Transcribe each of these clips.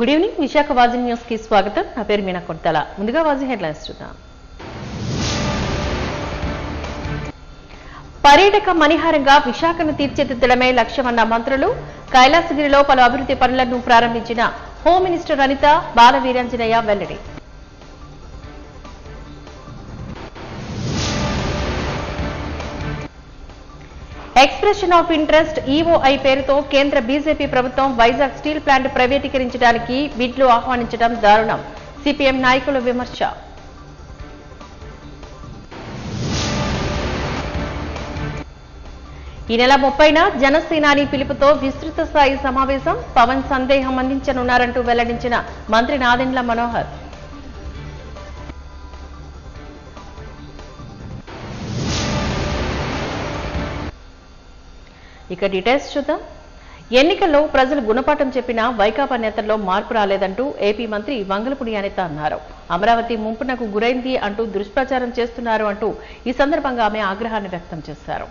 Good evening Visakha వాజీ news కి స్వాగతం. నా పేరు మీనా కొట్టాల. ముందుగా వాజీ హెడ్లైన్స్ చూద్దాం. పర్యాటక మణిహారంగా విశాఖను తీర్చిదిద్దడమే లక్ష్యమన్న మంత్రులు. కైలాసగిరిలో పలు అభివృద్ధి పనులను ప్రారంభించిన హోం మినిస్టర్ అనిత, బాలవీరాంజనేయ వెల్లడి. ఎక్స్ప్రెషన్ ఆఫ్ ఇంట్రెస్ట్ ఈఓఐ పేరుతో కేంద్ర బీజేపీ ప్రభుత్వం వైజాగ్ స్టీల్ ప్లాంట్ ప్రైవేటీకరించడానికి బిడ్లు ఆహ్వానించడం దారుణం. సిపిఎం నాయకుల విమర్శ. ఈ నెల 30న జనసేనాని పిలుపుతో విస్తృత స్థాయి సమావేశం. పవన్ సందేహం అందించనున్నారంటూ వెల్లడించిన మంత్రి నాదెండ్ల మనోహర్. ఇక డీటెయిల్స్ చూద్దాం. ఎన్నికల్లో ప్రజలు గుణపాఠం చెప్పినా వైకాపా నేతల్లో మార్పు రాలేదంటూ ఏపీ మంత్రి వంగలపూడి అనిత అన్నారు. అమరావతి ముంపునకు గురైంది అంటూ దుష్ప్రచారం చేస్తున్నారు అంటూ ఈ సందర్భంగా ఆమె ఆగ్రహాన్ని వ్యక్తం చేశారు.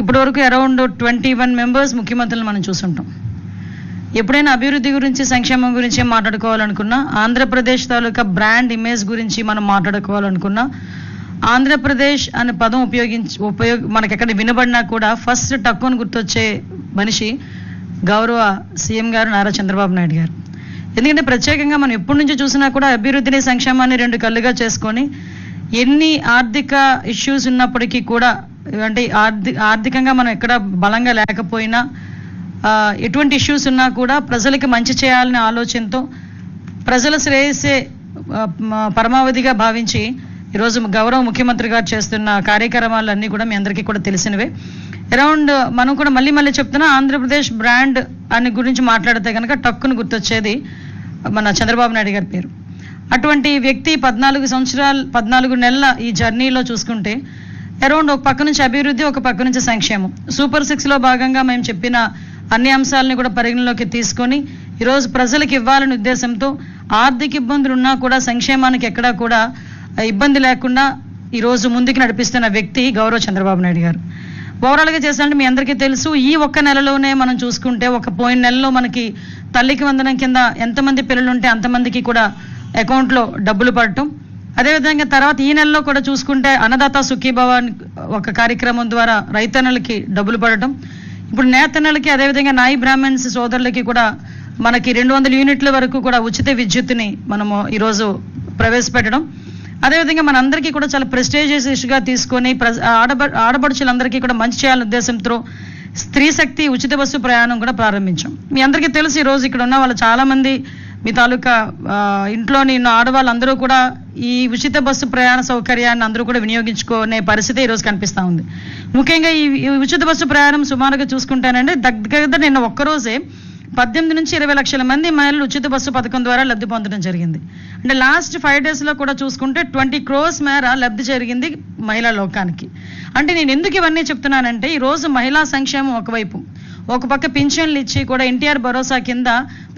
ఇప్పటి వరకు అరౌండ్ 21 మెంబర్స్ ముఖ్యమంత్రులను మనం చూస్తుంటాం. ఎప్పుడైనా అభివృద్ధి గురించి, సంక్షేమం గురించి మాట్లాడుకోవాలనుకున్నా, ఆంధ్రప్రదేశ్ తాలూకా బ్రాండ్ ఇమేజ్ గురించి మనం మాట్లాడుకోవాలనుకున్నా, ఆంధ్రప్రదేశ్ అనే పదం మనకి ఎక్కడ వినబడినా కూడా ఫస్ట్ టక్కుని గుర్తొచ్చే మనిషి గౌరవ సీఎం గారు నారా చంద్రబాబు నాయుడు గారు. ఎందుకంటే ప్రత్యేకంగా మనం ఎప్పటి నుంచి చూసినా కూడా అభివృద్ధిని, సంక్షేమాన్ని రెండు కళ్ళుగా చేసుకొని ఎన్ని ఆర్థిక ఇష్యూస్ ఉన్నప్పటికీ కూడా, అంటే ఆర్థికంగా మనం ఎక్కడ బలంగా లేకపోయినా, ఎటువంటి ఇష్యూస్ ఉన్నా కూడా ప్రజలకి మంచి చేయాలనే ఆలోచనతో ప్రజల శ్రేయస్సే పరమావధిగా భావించి ఈరోజు గౌరవ ముఖ్యమంత్రి గారు చేస్తున్న కార్యక్రమాలన్నీ కూడా మీ అందరికీ కూడా తెలిసినవే. అరౌండ్ మనం కూడా మళ్ళీ చెప్తున్నా, ఆంధ్రప్రదేశ్ బ్రాండ్ అని గురించి మాట్లాడితే కనుక టక్కును గుర్తొచ్చేది మన చంద్రబాబు నాయుడు గారి పేరు. అటువంటి వ్యక్తి 14 నెలల ఈ జర్నీలో చూసుకుంటే అరౌండ్ ఒక పక్క నుంచి అభివృద్ధి, ఒక పక్క నుంచి సంక్షేమం, సూపర్ 6లో భాగంగా మేము చెప్పిన అన్ని అంశాలని కూడా పరిగణలోకి తీసుకొని ఈరోజు ప్రజలకు ఇవ్వాలనే ఉద్దేశంతో ఆర్థిక ఇబ్బందులు ఉన్నా కూడా సంక్షేమానికి ఎక్కడా కూడా ఇబ్బంది లేకుండా ఈరోజు ముందుకు నడిపిస్తున్న వ్యక్తి గౌరవ చంద్రబాబు నాయుడు గారు. ఓవరాల్గా చేశారంటే మీ అందరికీ తెలుసు, ఈ ఒక్క నెలలోనే మనం చూసుకుంటే, పోయిన నెలలో మనకి తల్లికి వందనం కింద ఎంతమంది పిల్లలు ఉంటే అంతమందికి కూడా అకౌంట్లో డబ్బులు పడటం, అదేవిధంగా తర్వాత ఈ నెలలో కూడా చూసుకుంటే అన్నదాత సుఖీభవ ఒక కార్యక్రమం ద్వారా రైతన్నలకి డబ్బులు పడటం, ఇప్పుడు నేతన్నలకి, అదేవిధంగా నాయి బ్రాహ్మణ్స్ సోదరులకి కూడా మనకి 200 యూనిట్ల వరకు కూడా ఉచిత విద్యుత్తుని మనము ఈరోజు ప్రవేశపెట్టడం, అదేవిధంగా మనందరికీ కూడా చాలా ప్రెస్టేజియస్ ఇష్యూగా తీసుకొని ఆడపడుచులందరికీ కూడా మంచి చేయాలనే ఉద్దేశంతో స్త్రీ శక్తి ఉచిత బస్సు ప్రయాణం కూడా ప్రారంభించాం. మీ అందరికీ తెలుసు, ఈరోజు ఇక్కడ ఉన్న వాళ్ళు చాలా మంది మీ తాలూకా ఇంట్లోని ఆడవాళ్ళందరూ కూడా ఈ ఉచిత బస్సు ప్రయాణ సౌకర్యాన్ని అందరూ కూడా వినియోగించుకునే పరిస్థితి ఈరోజు కనిపిస్తూ ఉంది. ముఖ్యంగా ఈ ఉచిత బస్సు ప్రయాణం సుమారుగా చూసుకుంటానంటే దగ్గర నిన్న ఒక్కరోజే 18 నుంచి 20 లక్షల మంది మహిళలు ఉచిత బస్సు పథకం ద్వారా లబ్ధి పొందడం జరిగింది. అంటే లాస్ట్ 5 డేస్లో కూడా చూసుకుంటే 20 crores మేర లబ్ధి జరిగింది మహిళా లోకానికి. అంటే నేను ఎందుకు ఇవన్నీ చెప్తున్నానంటే, ఈరోజు మహిళా సంక్షేమం ఒకవైపు, ఒక పక్క పింఛన్లు ఇచ్చి కూడా ఎన్టీఆర్ భరోసా కింద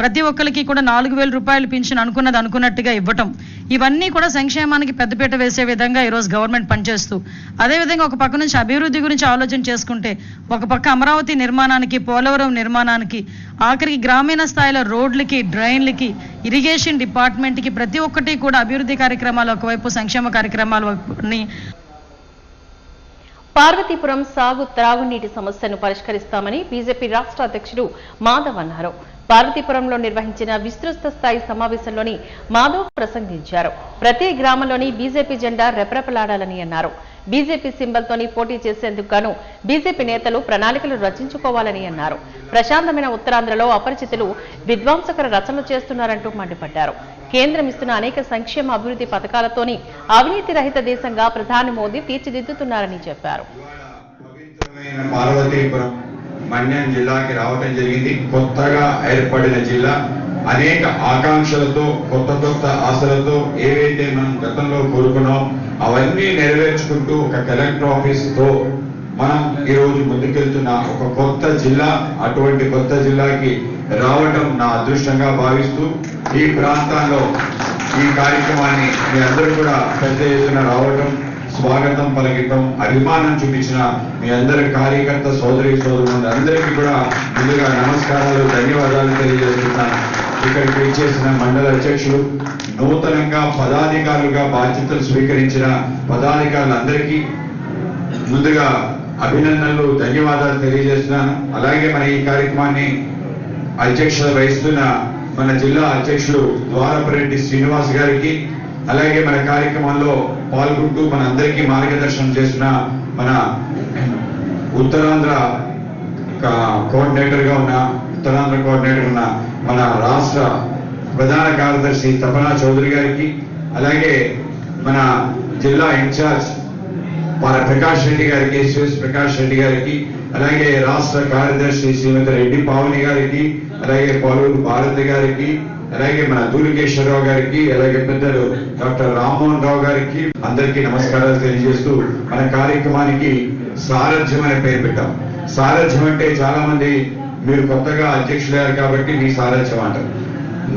ప్రతి ఒక్కరికి కూడా 4,000 రూపాయలు పింఛన్ అనుకున్నట్టుగా ఇవ్వటం, ఇవన్నీ కూడా సంక్షేమానికి పెద్దపీట వేసే విధంగా ఈరోజు గవర్నమెంట్ పనిచేస్తూ, అదేవిధంగా ఒక పక్క నుంచి అభివృద్ధి గురించి ఆలోచన చేసుకుంటే, ఒక పక్క అమరావతి నిర్మాణానికి, పోలవరం నిర్మాణానికి, ఆఖరికి గ్రామీణ స్థాయిలో రోడ్లకి, డ్రైన్లకి, ఇరిగేషన్ డిపార్ట్మెంట్కి ప్రతి ఒక్కటి కూడా అభివృద్ధి కార్యక్రమాలు ఒకవైపు, సంక్షేమ కార్యక్రమాలని. పార్వతీపురం సాగు త్రాగునీటి సమస్యను పరిష్కరిస్తామని బీజేపీ రాష్ట్ర అధ్యక్షుడు మాధవ్ అన్నారు. పార్వతీపురంలో నిర్వహించిన విస్తృత స్థాయి సమావేశంలోని మాధవ్ ప్రసంగించారు. ప్రతి గ్రామంలోని బీజేపీ జెండా రెపరెపలాడాలని అన్నారు. బీజేపీ సింబల్తోని పోటీ చేసేందుకు గాను బీజేపీ నేతలు ప్రణాళికలు రచించుకోవాలని అన్నారు. ప్రశాంతమైన ఉత్తరాంధ్రలో అపరిచితులు విధ్వంసకర రచనలు చేస్తున్నారంటూ మండిపడ్డారు. కేంద్రం ఇస్తున్న అనేక సంక్షేమ అభివృద్ధి పథకాలతోని అవినీతి రహిత దేశంగా ప్రధాని మోదీ తీర్చిదిద్దుతున్నారని చెప్పారు. పార్వతీపురం మన్యం జిల్లాకి రావడం జరిగింది. కొత్తగా ఏర్పడిన జిల్లా, అనేక ఆకాంక్షలతో, కొత్త ఆశలతో ఏవైతే మనం గతంలో కోరుకున్నాం అవన్నీ నెరవేర్చుకుంటూ ఒక కలెక్టర్ ఆఫీస్ తో మనం ఈరోజు ముందుకెళ్తున్న ఒక కొత్త జిల్లా. అటువంటి కొత్త జిల్లాకి రావడం నా అదృష్టంగా భావిస్తూ ఈ ప్రాంతాల్లో ఈ కార్యక్రమాన్ని మీ అందరూ కూడా పెద్ద ఎత్తున రావడం స్వాగతం పలికితం, అభిమానం చూపించిన మీ అందరి కార్యకర్త సోదరి సోదరులు అందరికీ కూడా ముందుగా నమస్కారాలు, ధన్యవాదాలు తెలియజేస్తున్నాను. ఇక్కడికి వచ్చేసిన మండల అధ్యక్షులు, నూతనంగా పదాధికారులుగా బాధ్యతలు స్వీకరించిన పదాధికారులందరికీ ముందుగా అభినందనలు, ధన్యవాదాలు తెలియజేస్తున్నాను. అలాగే మన ఈ కార్యక్రమాన్ని అధ్యక్షత వహిస్తున్న మన జిల్లా అధ్యక్షుడు ద్వారపరెడ్డి శ్రీనివాస్ గారికి, అలాగే మన కార్యక్రమంలో పాల్గొంటూ మన అందరికీ మార్గదర్శనం చేసిన మన ఉత్తరాంధ్ర కోఆర్డినేటర్ గా ఉన్న మన రాష్ట్ర ప్రధాన కార్యదర్శి తపనా చౌదరి గారికి, అలాగే మన జిల్లా ఇన్ఛార్జ్ ప్రకాష్ రెడ్డి గారికి, ఎస్ఎస్ ప్రకాష్ రెడ్డి గారికి, అలాగే రాష్ట్ర కార్యదర్శి శ్రీమతి రెడ్డి పావని గారికి, అలాగే పాలూరు భారతి గారికి, అలాగే మన దూలికేశ్వరరావు గారికి, అలాగే పెద్దలు డాక్టర్ రామ్మోహన్ రావు గారికి అందరికీ నమస్కారాలు తెలియజేస్తూ మన కార్యక్రమానికి సారథ్యం అనే పేరు పెట్టాం. సారథ్యం అంటే చాలా మంది మీరు కొత్తగా అధ్యక్షులయ్యారు కాబట్టి మీ సారథ్యం అంటారు.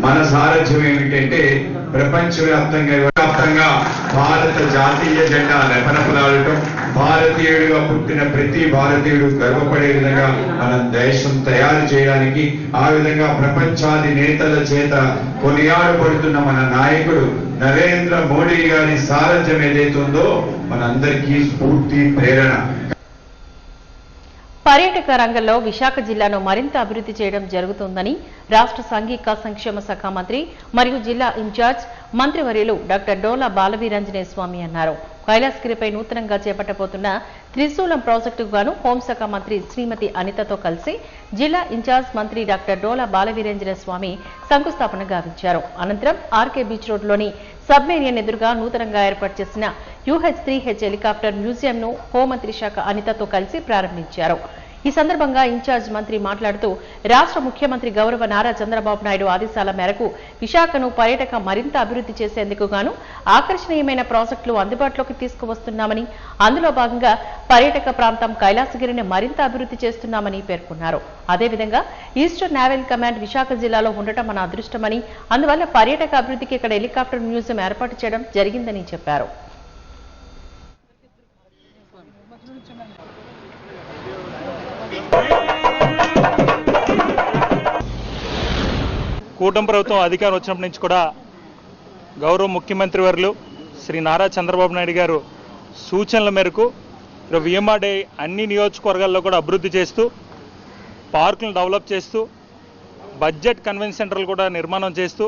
మన సారథ్యం ఏమిటంటే ప్రపంచవ్యాప్తంగా భారత జాతీయ జెండా రెపరెపలాడటం, భారతీయుడిగా పుట్టిన ప్రతి భారతీయుడు గర్వపడే విధంగా మన దేశం తయారు చేయడానికి, ఆ విధంగా ప్రపంచాది నేతల చేత కొనియాడబడుతున్న మన నాయకుడు నరేంద్ర మోడీ గారి సారథ్యం ఏదైతుందో మనందరికీ స్ఫూర్తి, ప్రేరణ. పర్యాటక రంగంలో విశాఖ జిల్లాను మరింత అభివృద్ధి చేయడం జరుగుతుందని రాష్ట్ర సాంఘిక సంక్షేమ శాఖ మంత్రి మరియు జిల్లా ఇన్ఛార్జ్ మంత్రివర్యులు డాక్టర్ డోలా బాలవీరాంజనేయ స్వామి అన్నారు. కైలాసగిరిపై నూతనంగా చేపట్టబోతున్న త్రిశూలం ప్రాజెక్టుకు గాను హోంశాఖ మంత్రి శ్రీమతి అనితతో కలిసి జిల్లా ఇన్ఛార్జ్ మంత్రి డాక్టర్ డోలా బాలవీరాంజనేయ స్వామి శంకుస్థాపన గావించారు. అనంతరం ఆర్కే బీచ్ రోడ్లోని సబ్మెరీన్ ఎదురుగా నూతనంగా ఏర్పాటు చేసిన UH-3H హెలికాప్టర్ మ్యూజియంను హోంమంత్రి శాఖ అనితతో కలిసి ప్రారంభించారు. ఈ సందర్భంగా ఇన్ఛార్జ్ మంత్రి మాట్లాడుతూ రాష్ట్ర ముఖ్యమంత్రి గౌరవ నారా చంద్రబాబు నాయుడు ఆదేశాల మేరకు విశాఖను పర్యాటక మరింత అభివృద్ధి చేసేందుకు గాను ఆకర్షణీయమైన ప్రాజెక్టులు అందుబాటులోకి తీసుకువస్తున్నామని, అందులో భాగంగా పర్యాటక ప్రాంతం కైలాసగిరిని మరింత అభివృద్ధి చేస్తున్నామని పేర్కొన్నారు. అదేవిధంగా ఈస్టర్న్ నేవల్ కమాండ్ విశాఖ జిల్లాలో ఉండటం మన అదృష్టమని, అందువల్ల పర్యాటక అభివృద్ధికి ఇక్కడ హెలికాప్టర్ మ్యూజియం ఏర్పాటు చేయడం జరిగిందని చెప్పారు. కూటమి ప్రభుత్వం అధికారం వచ్చినప్పటి నుంచి కూడా గౌరవ ముఖ్యమంత్రి వర్యులు శ్రీ నారా చంద్రబాబు నాయుడు గారు సూచనల మేరకు విఎంఆర్డే అన్ని నియోజకవర్గాల్లో కూడా అభివృద్ధి చేస్తూ, పార్కులను డెవలప్ చేస్తూ, బడ్జెట్ కన్వెన్షన్ సెంటర్లు కూడా నిర్మాణం చేస్తూ,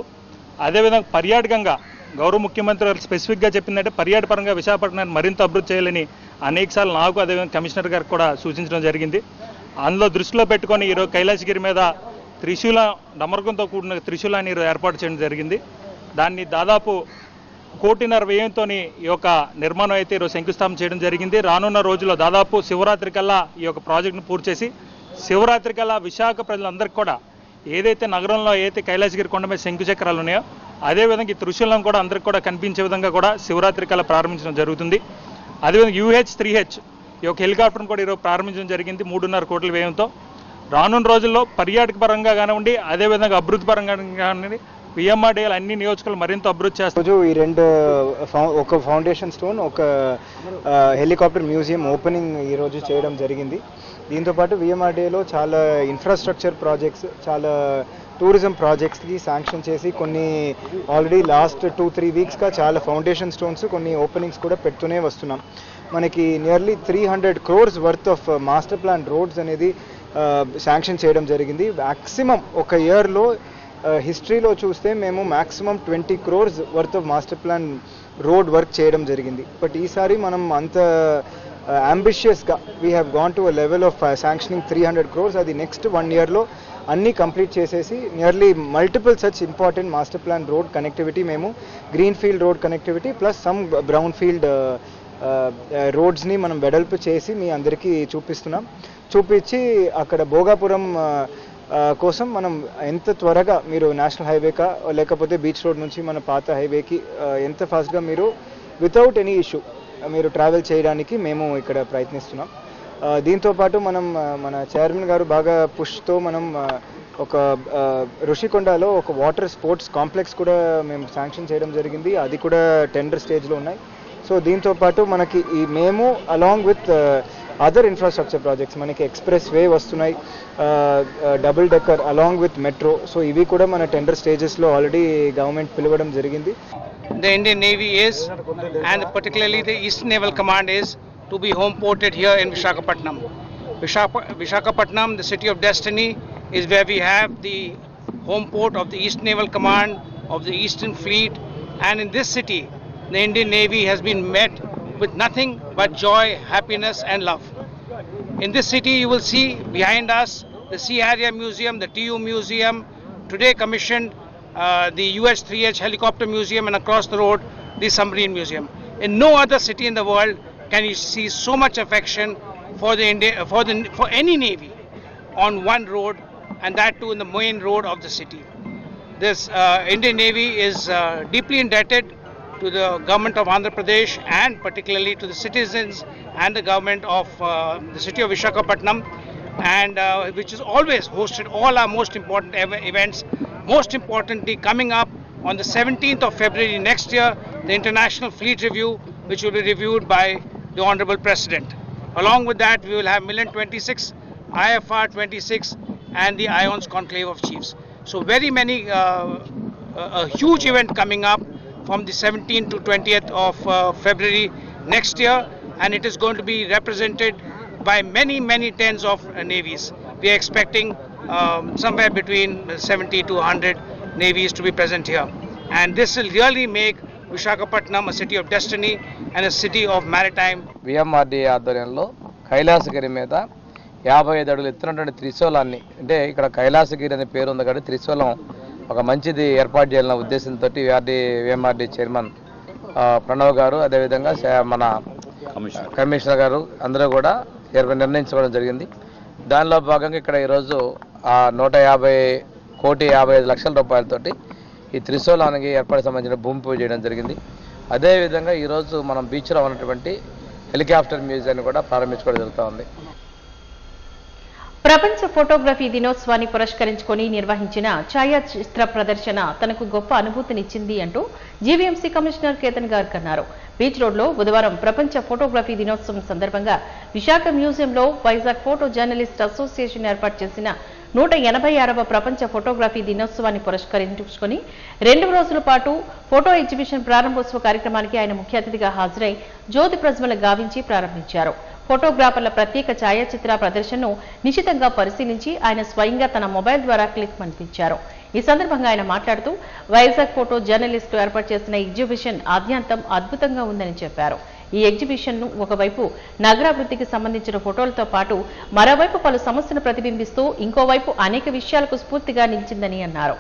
అదేవిధంగా పర్యాటకంగా గౌరవ ముఖ్యమంత్రి గారు స్పెసిఫిక్గా చెప్పిందంటే పర్యాటక పరంగా విశాఖపట్నాన్ని మరింత అభివృద్ధి చేయాలని అనేకసార్లు నాకు అదేవిధంగా కమిషనర్ గారికి కూడా సూచించడం జరిగింది. అందులో దృష్టిలో పెట్టుకొని ఈరోజు కైలాసగిరి మీద త్రిశూల డమరుకంతో కూడిన త్రిశూలాన్ని ఏర్పాటు చేయడం జరిగింది. దాన్ని దాదాపు 1.5 కోటి వ్యయంతో ఈ యొక్క నిర్మాణం అయితే ఈరోజు శంకుస్థాపన చేయడం జరిగింది. రానున్న రోజుల్లో దాదాపు శివరాత్రి కల్లా ఈ యొక్క ప్రాజెక్టును పూర్తి చేసి శివరాత్రి కల్లా విశాఖ ప్రజలందరికీ కూడా ఏదైతే నగరంలో ఏదైతే కైలాసగిరి కొండ మీద శంకుచక్రాలు ఉన్నాయో అదేవిధంగా ఈ త్రిశూలం కూడా అందరికీ కూడా కనిపించే విధంగా కూడా శివరాత్రి కల్లా ప్రారంభించడం జరుగుతుంది. అదేవిధంగా UH-3H ఈ యొక్క హెలికాప్టర్ను కూడా ఈరోజు ప్రారంభించడం జరిగింది 3.5 కోట్ల వ్యయంతో. రానున్న రోజుల్లో పర్యాటక పరంగా కానివ్వండి, అదేవిధంగా అభివృద్ధి పరంగా కానివ్వండి, విఎంఆర్డీఎల్ అన్ని నియోజకవర్గాలు మరింత అభివృద్ధి చేస్తారు. ఈ రెండు ఒక ఫౌండేషన్ స్టోన్, ఒక హెలికాప్టర్ మ్యూజియం ఓపెనింగ్ ఈరోజు చేయడం జరిగింది. దీంతోపాటు విఎంఆర్డీఏలో చాలా ఇన్ఫ్రాస్ట్రక్చర్ ప్రాజెక్ట్స్, చాలా టూరిజం ప్రాజెక్ట్స్కి శాంక్షన్ చేసి కొన్ని ఆల్రెడీ లాస్ట్ 2-3 వీక్స్గా చాలా ఫౌండేషన్ స్టోన్స్, కొన్ని ఓపెనింగ్స్ కూడా పెడుతూనే వస్తున్నాం. మనకి nearly 300 crores worth of master plan roads అనేది శాంక్షన్ చేయడం జరిగింది. మ్యాక్సిమం ఒక ఇయర్లో హిస్టరీలో చూస్తే మేము maximum 20 crores worth of master plan road work చేయడం జరిగింది. బట్ ఈసారి మనం అంత అంబిషియస్గా we have gone to a level of sanctioning 300 crores. అది నెక్స్ట్ 1 yearలో అన్నీ కంప్లీట్ చేసేసి nearly multiple such important master plan road connectivity, మేము greenfield road connectivity plus some brown field రోడ్స్ని మనం వెడల్పు చేసి మీ అందరికీ చూపించి అక్కడ భోగాపురం కోసం మనం ఎంత త్వరగా మీరు నేషనల్ హైవేకా లేకపోతే బీచ్ రోడ్ నుంచి మన పాత హైవేకి ఎంత ఫాస్ట్గా మీరు వితౌట్ ఎనీ ఇష్యూ మీరు ట్రావెల్ చేయడానికి మేము ఇక్కడ ప్రయత్నిస్తున్నాం. దీంతోపాటు మనం మన చైర్మన్ గారు బాగా పుష్తో మనం ఒక ఋషికొండలో ఒక వాటర్ స్పోర్ట్స్ కాంప్లెక్స్ కూడా మేము శాంక్షన్ చేయడం జరిగింది. అది కూడా టెండర్ స్టేజ్లో ఉన్నాయి. సో దీంతో పాటు మనకి మేము along with other infrastructure projects మనకి ఎక్స్ప్రెస్ వే వస్తున్నాయి, double decker along with metro. So ఇవి కూడా మన టెండర్ స్టేజెస్లో ఆల్రెడీ గవర్నమెంట్ పిలవడం జరిగింది. The Indian Navy is, and particularly the Eastern Naval Command is, to be home ported here in Visakhapatnam. Visakhapatnam, the city of destiny, is where we have the home port of the Eastern Naval Command, of the Eastern Fleet, and in this city, the Indian Navy has been met with nothing but joy, happiness and love. In this city, you will see behind us the Sea Harrier Museum, the TU Museum, today commissioned the UH-3H Helicopter Museum, and across the road, the Submarine Museum. In no other city in the world can you see so much affection for any navy on one road, and that too in the main road of the city. This Indian Navy is deeply indebted to the government of Andhra Pradesh, and particularly to the citizens and the government of the city of Visakhapatnam, and which has always hosted all our most important events. Most importantly, coming up on the 17th of February next year, the International Fleet Review, which will be reviewed by the Honorable President. Along with that, we will have Millen 26, IFR 26, and the IONS Conclave of Chiefs. So very many, a huge event coming up from the 17th to 20th of February next year, and it is going to be represented by many tens of navies. We are expecting somewhere between 70 to 100 navies to be present here, and this will really make Visakhapatnam a city of destiny and a city of maritime. VMRD ఆధ్వర్యంలో కైలాసగిరి మీద 55 అడుగులు ఎత్తున్నటువంటి త్రిశూలాన్ని, అంటే ఇక్కడ కైలాసగిరి అనే పేరు ఉంది కాబట్టి త్రిశూలం ఒక మంచిది ఏర్పాటు చేయాలన్న ఉద్దేశంతో VMRD చైర్మన్ ప్రణవ్ గారు, అదేవిధంగా మన కమిషనర్ గారు అందరూ కూడా నిర్ణయించుకోవడం జరిగింది. దానిలో భాగంగా ఇక్కడ ఈరోజు 150,55,00,000 రూపాయలతోటి ఈ త్రిశూలానికి ఏర్పాటు సంబంధించిన భూమి పూజ చేయడం జరిగింది. అదేవిధంగా ఈరోజు మనం బీచ్లో ఉన్నటువంటి హెలికాప్టర్ మ్యూజియాన్ని కూడా ప్రారంభించుకోవడం జరుగుతూ ఉంది. ప్రపంచ ఫోటోగ్రఫీ దినోత్సవాన్ని పురస్కరించుకొని నిర్వహించిన ఛాయాచిత్ర ప్రదర్శన తనకు గొప్ప అనుభూతినిచ్చింది అంటూ జీవీఎంసీ కమిషనర్ కేతన్ గార్గ్ అన్నారు. బీచ్ రోడ్లో బుధవారం ప్రపంచ ఫోటోగ్రఫీ దినోత్సవం సందర్భంగా విశాఖ మ్యూజియంలో వైజాగ్ ఫోటో జర్నలిస్ట్ అసోసియేషన్ ఏర్పాటు చేసిన 186వ ప్రపంచ ఫోటోగ్రఫీ దినోత్సవాన్ని పురస్కరించుకొని 2 రోజుల పాటు ఫోటో ఎగ్జిబిషన్ ప్రారంభోత్సవ కార్యక్రమానికి ఆయన ముఖ్య అతిథిగా హాజరై జ్యోతి ప్రజ్వల గావించి ప్రారంభించారు. ఫోటోగ్రాఫర్ల ప్రత్యేక ఛాయాచిత్ర ప్రదర్శనను నిశితంగా పరిశీలించి ఆయన స్వయంగా తన మొబైల్ ద్వారా క్లిక్ మనిపించారు. ఈ సందర్భంగా ఆయన మాట్లాడుతూ వైజాగ్ ఫోటో జర్నలిస్టు ఏర్పాటు చేసిన ఎగ్జిబిషన్ ఆద్యంతం అద్భుతంగా ఉందని చెప్పారు. ఈ ఎగ్జిబిషన్ ను ఒకవైపు నగరాభివృద్ధికి సంబంధించిన ఫోటోలతో పాటు మరోవైపు పలు సమస్యలు ప్రతిబింబిస్తూ ఇంకోవైపు అనేక విషయాలకు స్ఫూర్తిగా నిలిచిందని అన్నారు.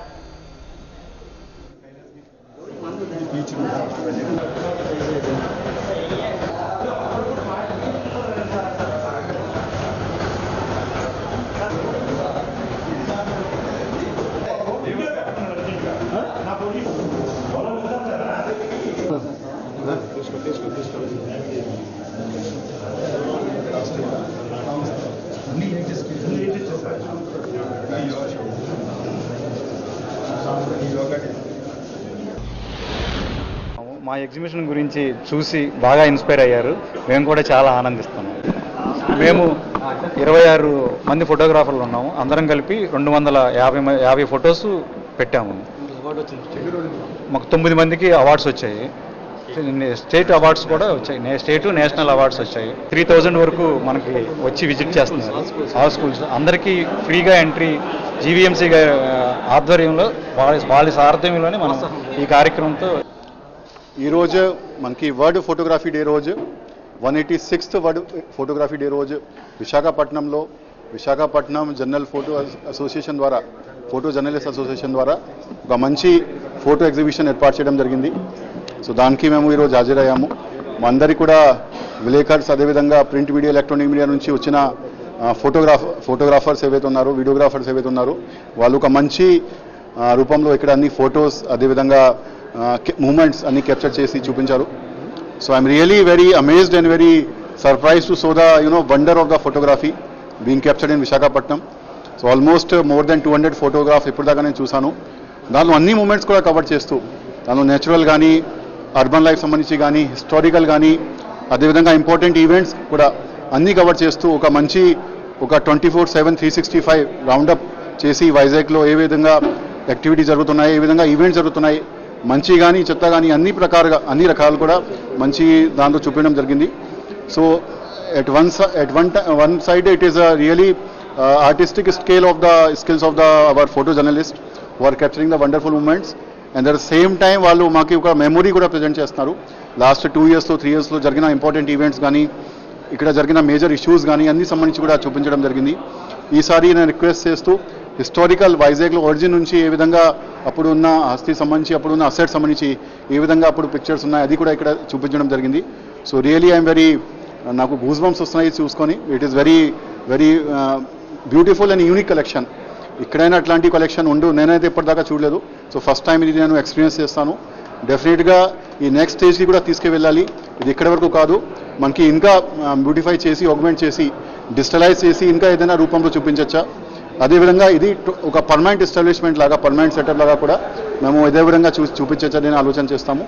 మా ఎగ్జిబిషన్ గురించి చూసి బాగా ఇన్స్పైర్ అయ్యారు. మేము కూడా చాలా ఆనందిస్తున్నాం. మేము 26 మంది ఫోటోగ్రాఫర్లు ఉన్నాము. అందరం కలిపి 250 ఫొటోస్ పెట్టాము. మాకు 9 మందికి అవార్డ్స్ వచ్చాయి. స్టేట్ అవార్డ్స్ కూడా వచ్చాయి. స్టేట్ నేషనల్ అవార్డ్స్ వచ్చాయి. 3000 వరకు మనకి వచ్చి విజిట్ చేస్తున్నారు. ఆ స్కూల్స్ అందరికీ ఫ్రీగా ఎంట్రీ జీవీఎంసీ ఆధ్వర్యంలో వాళ్ళ సారథ్యంలోనే మనం ఈ కార్యక్రమంతో ఈరోజు మనకి వరల్డ్ ఫోటోగ్రఫీ డే రోజు 186th వరల్డ్ ఫోటోగ్రఫీ డే రోజు విశాఖపట్నంలో విశాఖపట్నం జర్నల్ ఫోటో అసోసియేషన్ ద్వారా ఫోటో జర్నలిస్ట్ అసోసియేషన్ ద్వారా ఒక మంచి ఫోటో ఎగ్జిబిషన్ ఏర్పాటు చేయడం జరిగింది. సో దానికి మేము ఈరోజు హాజరయ్యాము. మా అందరికీ కూడా విలేకర్స్, అదేవిధంగా ప్రింట్ మీడియా, ఎలక్ట్రానిక్ మీడియా నుంచి వచ్చిన ఫోటోగ్రాఫర్స్ ఏవైతే ఉన్నారో, వీడియోగ్రాఫర్స్ ఏవైతే ఉన్నారో వాళ్ళు ఒక మంచి రూపంలో ఇక్కడ అన్ని ఫొటోస్, అదేవిధంగా మూమెంట్స్ అన్ని క్యాప్చర్ చేసి చూపించారు. So I'm really very amazed and very surprise to so the wonder of the photography being captured in Visakhapatnam. So almost more than 200 photograph ఇప్పుడు దాకా నేను చూశాను. దానిలో అన్ని మూమెంట్స్ కూడా కవర్ చేస్తూ, దానిలో నేచురల్ కానీ, అర్బన్ లైఫ్ సంబంధించి కానీ హిస్టారికల్ కానీ అదేవిధంగా ఇంపార్టెంట్ ఈవెంట్స్ కూడా అన్నీ కవర్ చేస్తూ ఒక మంచి ఒక 24/7 365 రౌండప్ చేసి వైజాగ్లో ఏ విధంగా యాక్టివిటీ జరుగుతున్నాయి, ఏ విధంగా ఈవెంట్స్ జరుగుతున్నాయి, మంచి కానీ చెత్త కానీ అన్ని రకాలు కూడా మంచి దాంట్లో చూపించడం జరిగింది. So at one side it is a really artistic scale of the skills of our photojournalists who are capturing the wonderful moments, and at the same time వాళ్ళు మాకు ఒక మెమొరీ కూడా ప్రజెంట్ చేస్తున్నారు. లాస్ట్ 2 years 3 years జరిగిన important events కానీ ఇక్కడ జరిగిన major issues కానీ అన్ని సంబంధించి కూడా చూపించడం జరిగింది. ఈసారి నేను రిక్వెస్ట్ చేస్తూ హిస్టారికల్ వైజాగ్లో ఒరిజిన్ నుంచి ఏ విధంగా అప్పుడు ఉన్న ఆస్తి సంబంధించి అప్పుడు ఉన్న అసెట్ సంబంధించి ఏ విధంగా అప్పుడు పిక్చర్స్ ఉన్నాయి అది కూడా ఇక్కడ చూపించడం జరిగింది. సో రియలీ ఐఎమ్ వెరీ నాకు గూస్ బంప్స్ వస్తున్నాయి చూసుకొని. It is very very beautiful and unique collection. ఇక్కడైనా అట్లాంటి కలెక్షన్ నేనైతే ఇప్పటిదాకా చూడలేదు. సో ఫస్ట్ టైం ఇది నేను ఎక్స్పీరియన్స్ చేస్తాను. డెఫినెట్గా ఈ నెక్స్ట్ స్టేజ్కి కూడా తీసుకువెళ్ళాలి. ఇది ఇక్కడి వరకు కాదు, మనకి ఇంకా బ్యూటిఫై చేసి ఆగ్మెంట్ చేసి డిజిటలైజ్ చేసి ఇంకా ఏదైనా రూపంలో చూపించచ్చా. అదేవిధంగా ఇది ఒక పర్మనెంట్ ఎస్టాబ్లిష్మెంట్ లాగా పర్మనెంట్ సెటప్ లాగా కూడా మేము ఇదే విధంగా చూపించచ్చని ఆలోచన చేస్తాము.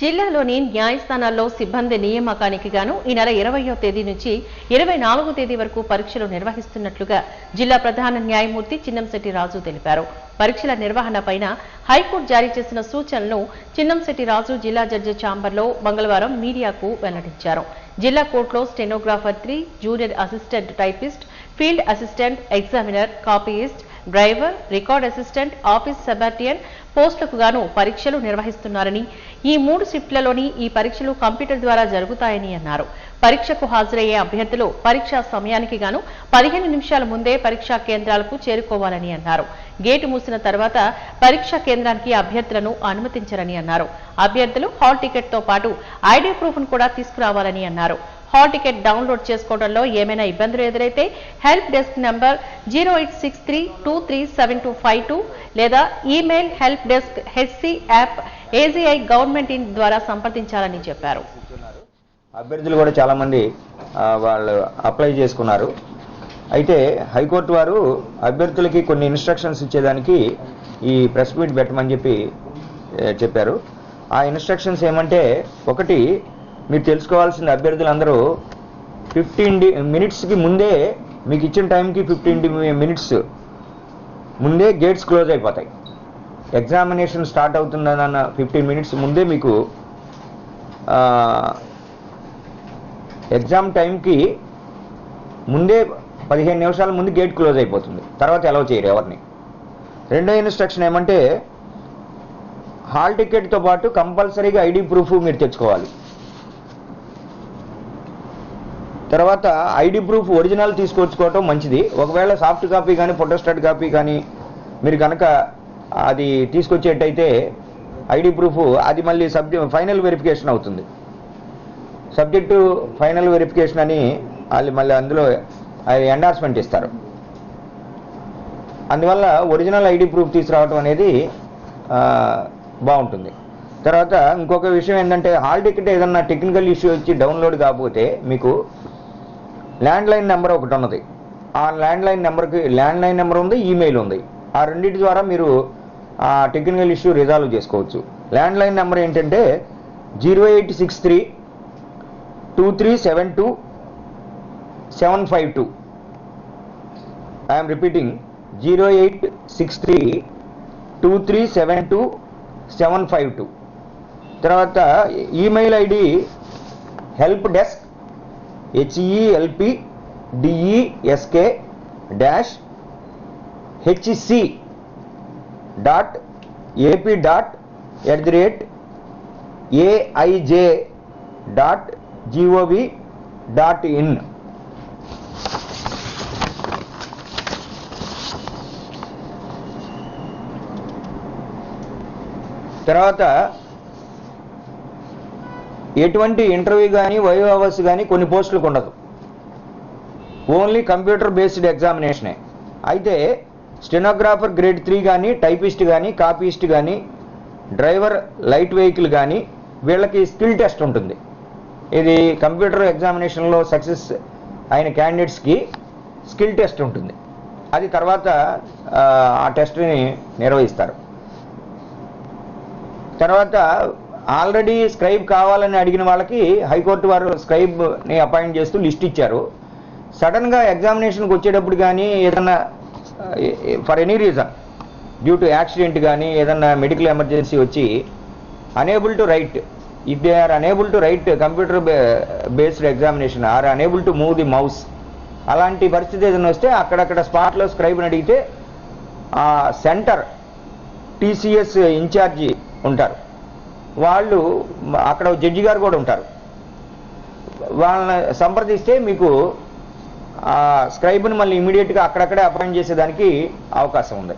జిల్లాలోని న్యాయస్థానాల్లో సిబ్బంది నియామకానికి గాను ఈ నెల 20వ తేదీ నుంచి 24వ తేదీ వరకు పరీక్షలు నిర్వహిస్తున్నట్లుగా జిల్లా ప్రధాన న్యాయమూర్తి చిన్నంశెట్టి రాజు తెలిపారు. పరీక్షల నిర్వహణపైన హైకోర్టు జారీ చేసిన సూచనలను చిన్నంశెట్టి రాజు జిల్లా జడ్జి ఛాంబర్లో మంగళవారం మీడియాకు వెల్లడించారు. జిల్లా కోర్టులో stenographer 3, junior assistant typist, field assistant, examiner, copyist, driver, record assistant, office subordinate పోస్టులకు గాను పరీక్షలు నిర్వహిస్తున్నారని, ఈ 3 షిఫ్ట్లలోని ఈ పరీక్షలు కంప్యూటర్ ద్వారా జరుగుతాయని అన్నారు. పరీక్షకు హాజరయ్యే అభ్యర్థులు పరీక్షా సమయానికి గాను 15 నిమిషాల ముందే పరీక్షా కేంద్రాలకు చేరుకోవాలని అన్నారు. గేటు మూసిన తర్వాత పరీక్షా కేంద్రానికి అభ్యర్థులను అనుమతించరని అన్నారు. అభ్యర్థులు హాల్ టికెట్ తో పాటు ఐడి ప్రూఫ్ ను కూడా తీసుకురావాలని అన్నారు. హాల్ టికెట్ డౌన్లోడ్ చేసుకోవడంలో ఏమైనా ఇబ్బందులు ఎదురైతే హెల్ప్ డెస్క్ నంబర్ 0863237252 లేదా email help desk HC AGI government in ద్వారా సంప్రదించాలని చెప్పారు. అభ్యర్థులు కూడా చాలా మంది వాళ్ళు అప్లై చేసుకున్నారు. అయితే హైకోర్టు వారు అభ్యర్థులకి కొన్ని ఇన్స్ట్రక్షన్స్ ఇచ్చేదానికి ఈ ప్రెస్ మీట్ పెట్టమని చెప్పారు. ఆ ఇన్స్ట్రక్షన్స్ ఏమంటే, ఒకటి మీరు తెలుసుకోవాల్సిన అభ్యర్థులందరూ 15 మినిట్స్కి ముందే, మీకు ఇచ్చిన టైంకి 15 మినిట్స్ ముందే గేట్స్ క్లోజ్ అయిపోతాయి. ఎగ్జామినేషన్ స్టార్ట్ అవుతుందన్న 15 మినిట్స్ ముందే మీకు ఎగ్జామ్ టైంకి ముందే 15 నిమిషాల ముందు గేట్ క్లోజ్ అయిపోతుంది. తర్వాత అలౌ చేయరు ఎవరిని. రెండో ఇన్స్ట్రక్షన్ ఏమంటే, హాల్ టికెట్తో పాటు కంపల్సరీగా ఐడి ప్రూఫ్ మీరు తెచ్చుకోవాలి. తర్వాత ఐడి ప్రూఫ్ ఒరిజినల్ తీసుకొచ్చుకోవటం మంచిది. ఒకవేళ సాఫ్ట్ కాపీ కానీ ఫోటోస్టాట్ కాపీ కానీ మీరు కనుక అది తీసుకొచ్చేటైతే ఐడి ప్రూఫ్ అది మళ్ళీ ఫైనల్ వెరిఫికేషన్ అవుతుంది. సబ్జెక్టు ఫైనల్ వెరిఫికేషన్ అని వాళ్ళు మళ్ళీ అందులో ఎండార్స్మెంట్ ఇస్తారు. అందువల్ల ఒరిజినల్ ఐడి ప్రూఫ్ తీసుకురావడం అనేది బాగుంటుంది. తర్వాత ఇంకొక విషయం ఏంటంటే, హాల్ టికెట్ ఏదన్నా టెక్నికల్ ఇష్యూ వచ్చి డౌన్లోడ్ కాకపోతే మీకు ల్యాండ్లైన్ నెంబర్ ఒకటి ఉన్నది. ఆ ల్యాండ్లైన్ నెంబర్ ఉంది, ఈమెయిల్ ఉంది. ఆ రెండింటి ద్వారా మీరు ఆ టెక్నికల్ ఇష్యూ రిజాల్వ్ చేసుకోవచ్చు. ల్యాండ్లైన్ నెంబర్ ఏంటంటే 08632372 ఐఎమ్ రిపీటింగ్ 08632372 తర్వాత email ID help desk HELP-HC-HC@aij.gov.in. తర్వాత ఎటువంటి ఇంటర్వ్యూ కానీ వైవ్ అవర్స్ కానీ కొన్ని పోస్టులకు ఉండదు. ఓన్లీ కంప్యూటర్ బేస్డ్ ఎగ్జామినేషనే. అయితే స్టెనోగ్రాఫర్ గ్రేడ్ 3 కానీ, టైపిస్ట్ కానీ, కాపీయిస్ట్ కానీ, డ్రైవర్ లైట్ వెహికల్ కానీ వీళ్ళకి స్కిల్ టెస్ట్ ఉంటుంది. ఇది కంప్యూటర్ ఎగ్జామినేషన్లో సక్సెస్ అయిన క్యాండిడేట్స్కి స్కిల్ టెస్ట్ ఉంటుంది. అది తర్వాత ఆ టెస్ట్ని నిర్వహిస్తారు. తర్వాత ఆల్రెడీ స్క్రైబ్ కావాలని అడిగిన వాళ్ళకి హైకోర్టు వారు స్క్రైబ్ని అపాయింట్ చేస్తూ లిస్ట్ ఇచ్చారు. సడన్గా ఎగ్జామినేషన్కి వచ్చేటప్పుడు కానీ ఏదన్నా for any reason due to accident కానీ ఏదన్నా మెడికల్ ఎమర్జెన్సీ వచ్చి unable to write, if they are unable to write computer based examination are unable to move the mouse, అలాంటి పరిస్థితి ఏదైనా వస్తే అక్కడక్కడ స్పాట్లో స్క్రైబ్ని అడిగితే ఆ సెంటర్ టీసీఎస్ ఇన్ఛార్జి ఉంటారు, వాళ్ళు అక్కడ జడ్జి గారు కూడా ఉంటారు, వాళ్ళని సంప్రదిస్తే మీకు ఆ స్క్రైబ్ని మళ్ళీ ఇమీడియట్గా అక్కడక్కడే అపాయింట్ చేసేదానికి అవకాశం ఉంది.